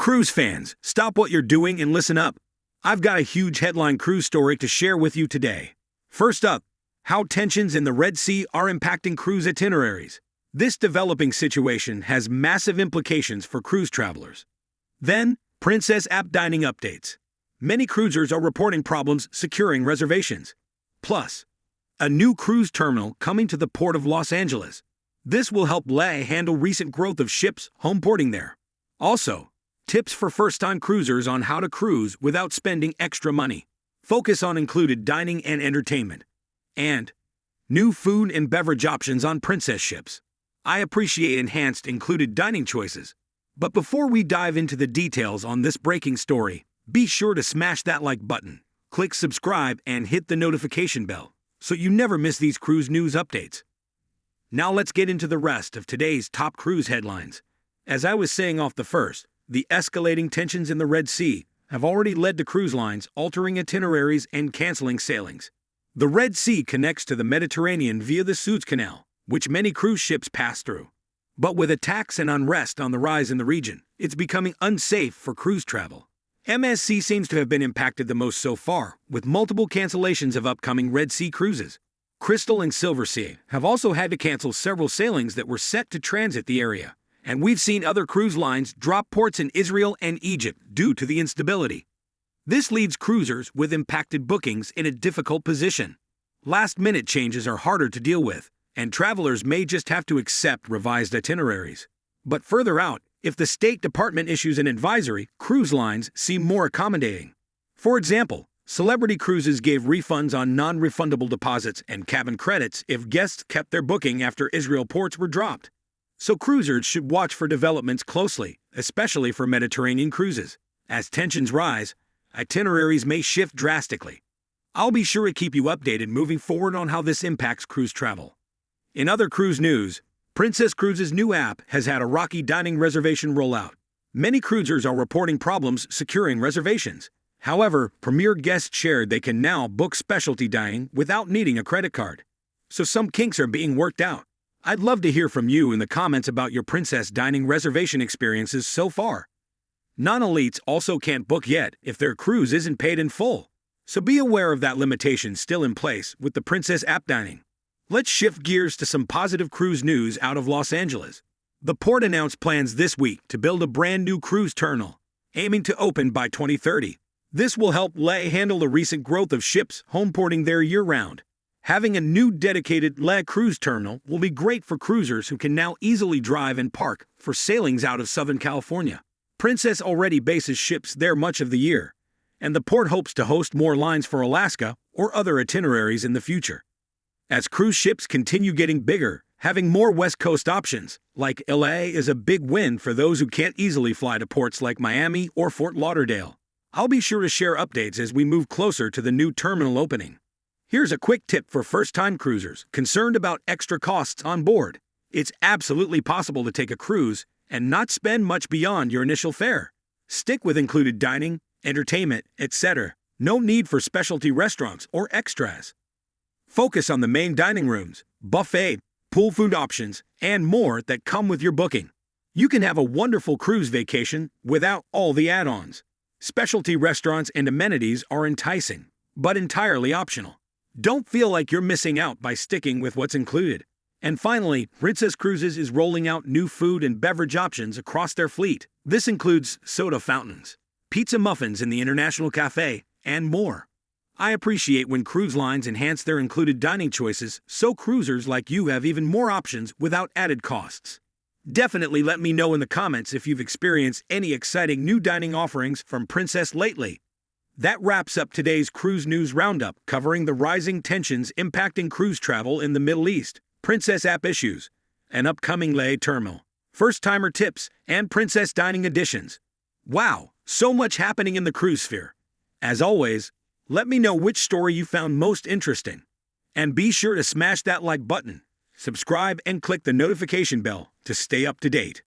Cruise fans, stop what you're doing and listen up. I've got a huge headline cruise story to share with you today. First up, how tensions in the Red Sea are impacting cruise itineraries. This developing situation has massive implications for cruise travelers. Then, Princess app dining updates. Many cruisers are reporting problems securing reservations. Plus, a new cruise terminal coming to the port of Los Angeles. This will help LA handle recent growth of ships homeporting there. Also, tips for first-time cruisers on how to cruise without spending extra money. Focus on included dining and entertainment. And new food and beverage options on Princess ships. I appreciate enhanced included dining choices. But before we dive into the details on this breaking story, be sure to smash that like button, click subscribe, and hit the notification bell so you never miss these cruise news updates. Now let's get into the rest of today's top cruise headlines. As I was saying off the first, the escalating tensions in the Red Sea have already led to cruise lines altering itineraries and canceling sailings. The Red Sea connects to the Mediterranean via the Suez Canal, which many cruise ships pass through. But with attacks and unrest on the rise in the region, it's becoming unsafe for cruise travel. MSC seems to have been impacted the most so far, with multiple cancellations of upcoming Red Sea cruises. Crystal and Silver Sea have also had to cancel several sailings that were set to transit the area. And we've seen other cruise lines drop ports in Israel and Egypt due to the instability. This leaves cruisers with impacted bookings in a difficult position. Last-minute changes are harder to deal with, and travelers may just have to accept revised itineraries. But further out, if the State Department issues an advisory, cruise lines seem more accommodating. For example, Celebrity Cruises gave refunds on non-refundable deposits and cabin credits if guests kept their booking after Israel ports were dropped. So cruisers should watch for developments closely, especially for Mediterranean cruises. As tensions rise, itineraries may shift drastically. I'll be sure to keep you updated moving forward on how this impacts cruise travel. In other cruise news, Princess Cruises' new app has had a rocky dining reservation rollout. Many cruisers are reporting problems securing reservations. However, Premier guests shared they can now book specialty dining without needing a credit card. So some kinks are being worked out. I'd love to hear from you in the comments about your Princess dining reservation experiences so far. Non-elites also can't book yet if their cruise isn't paid in full. So be aware of that limitation still in place with the Princess app dining. Let's shift gears to some positive cruise news out of Los Angeles. The port announced plans this week to build a brand new cruise terminal, aiming to open by 2030. This will help LA handle the recent growth of ships homeporting there year-round. Having a new dedicated LA cruise terminal will be great for cruisers who can now easily drive and park for sailings out of Southern California. Princess already bases ships there much of the year, and the port hopes to host more lines for Alaska or other itineraries in the future. As cruise ships continue getting bigger, having more West Coast options, like LA, is a big win for those who can't easily fly to ports like Miami or Fort Lauderdale. I'll be sure to share updates as we move closer to the new terminal opening. Here's a quick tip for first-time cruisers concerned about extra costs on board. It's absolutely possible to take a cruise and not spend much beyond your initial fare. Stick with included dining, entertainment, etc. No need for specialty restaurants or extras. Focus on the main dining rooms, buffet, pool food options, and more that come with your booking. You can have a wonderful cruise vacation without all the add-ons. Specialty restaurants and amenities are enticing, but entirely optional. Don't feel like you're missing out by sticking with what's included. And finally, Princess Cruises is rolling out new food and beverage options across their fleet. This includes soda fountains, pizza muffins in the International Cafe, and more. I appreciate when cruise lines enhance their included dining choices so cruisers like you have even more options without added costs. Definitely let me know in the comments if you've experienced any exciting new dining offerings from Princess lately. That wraps up today's Cruise News Roundup, covering the rising tensions impacting cruise travel in the Middle East, Princess app issues, an upcoming LA terminal, first-timer tips, and Princess dining additions. Wow, so much happening in the cruise sphere. As always, let me know which story you found most interesting. And be sure to smash that like button, subscribe, and click the notification bell to stay up to date.